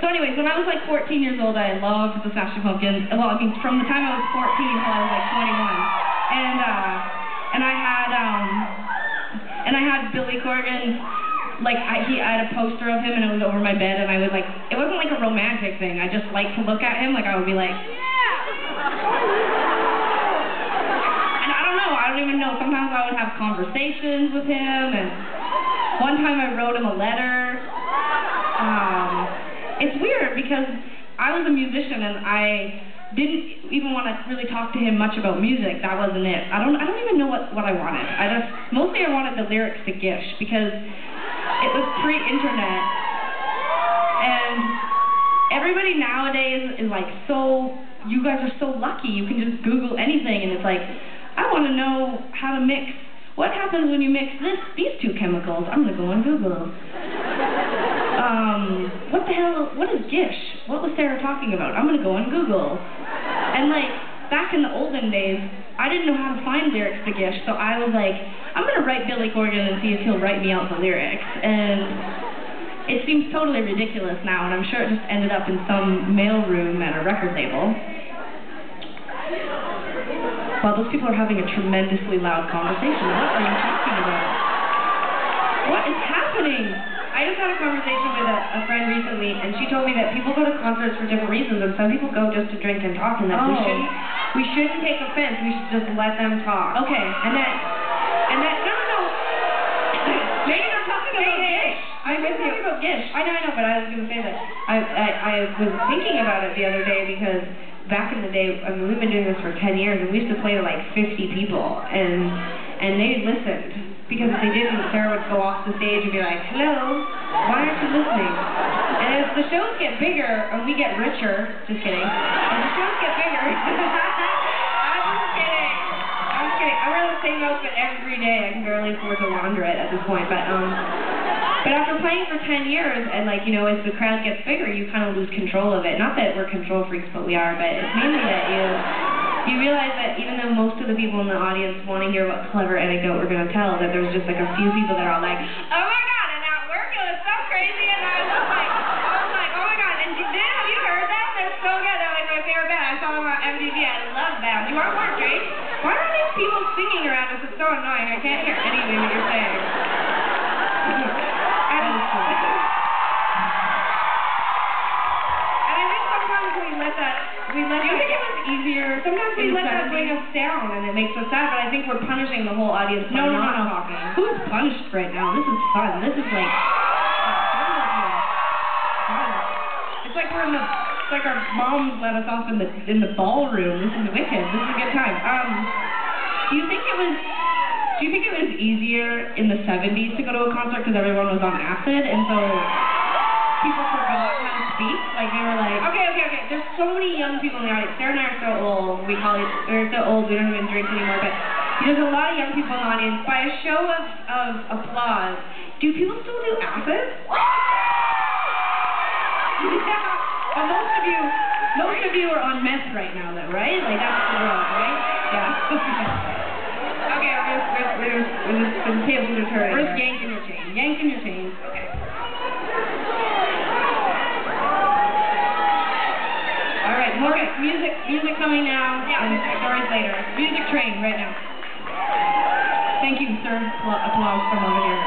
So anyways, when I was like 14 years old, I loved the Smashing Pumpkins. Well, I mean, from the time I was 14 until I was like 21. And I had Billy Corgan's, like, I had a poster of him and it was over my bed, and I would like, it wasn't like a romantic thing, I just liked to look at him, like I would be like, and I don't even know, sometimes I would have conversations with him, and one time I wrote him a letter. It's weird because I was a musician and I didn't even want to really talk to him much about music. That wasn't it. I don't even know what I wanted. Mostly I wanted the lyrics to Gish because it was pre-internet, and everybody nowadays is like, so, you guys are so lucky, you can just Google anything, and it's like, I want to know how to mix, what happens when you mix these two chemicals? I'm gonna go on Google. What the hell, what is Gish? What was Sarah talking about? I'm gonna go on Google. And like, back in the olden days, I didn't know how to find lyrics to Gish, so I was like, I'm gonna write Billy Corgan and see if he'll write me out the lyrics. And it seems totally ridiculous now, and I'm sure it just ended up in some mailroom at a record label. Well, those people are having a tremendously loud conversation. What are you talking about? What is happening? I just had a conversation with a friend recently, and she told me that people go to concerts for different reasons, and some people go just to drink and talk, and that we shouldn't take offense. We should just let them talk. Okay. And that no. Maybe they're talking about Gish. I'm talking about Gish. I know, but I was going to say that I was thinking about it the other day because back in the day, I mean, we've been doing this for 10 years, and we used to play to like 50 people, and they listened. Because if they didn't, Sarah would go off the stage and be like, hello, why aren't you listening? And as the shows get bigger, and we get richer, just kidding, as the shows get bigger, I'm just kidding, I wear the same outfit every day, I can barely afford to launder it at this point, but after playing for 10 years, and like, you know, as the crowd gets bigger, you kind of lose control of it. Not that we're control freaks, but we are, but it's mainly that you realize that even though most of the people in the audience want to hear what clever anecdote we're going to tell, that there's just like a few people that are all like, oh my god, and at work it was so crazy, and I was like, oh my god, and then have you heard them? They're so good, they're like my favorite band. I saw them on MTV, I love them. You are work, right? Why are these people singing around us? It's so annoying, I can't hear anything that you're saying. And I think sometimes we let do you think it was easier? Sometimes we let that bring us down, and it makes us sad, but I think we're punishing the whole audience by not talking. Who's punished right now? This is fun. This is like... It's like we're in the... It's like our moms let us off in the ballroom. This is wicked. This is a good time. Do you think it was easier in the 70s to go to a concert because everyone was on acid, and so people forgot how to speak? Like, they were like, okay. There's so many young people in the audience. Sarah and I are so old. We're so old, we don't even drink anymore, but there's a lot of young people in the audience. By a show of applause, do people still do acid? Yeah. Well, most of you are on meth right now, though, right? Like, that's the drug, right? Yeah. Okay, the tables are turning. We're just yanking your chain. Yanking your chain. Okay. All right, more music coming now, and stories later. Music train right now. Thank you, sir. Applause from over here.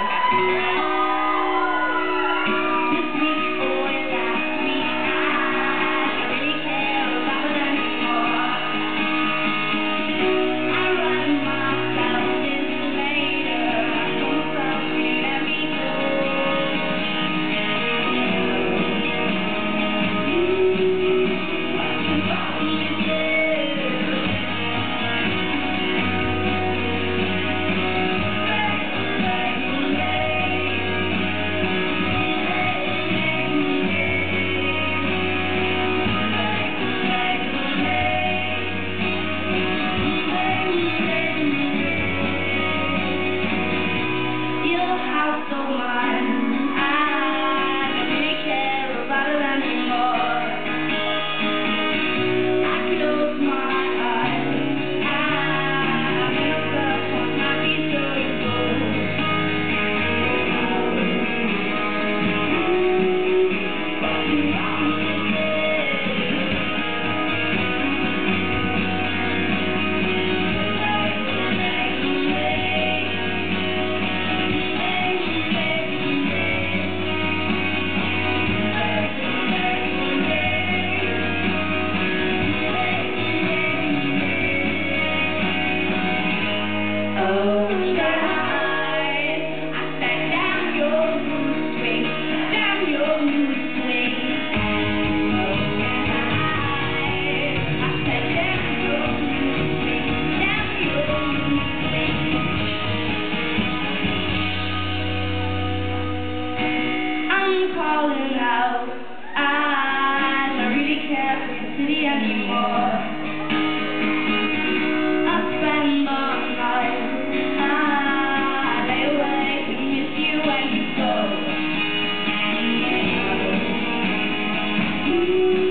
you.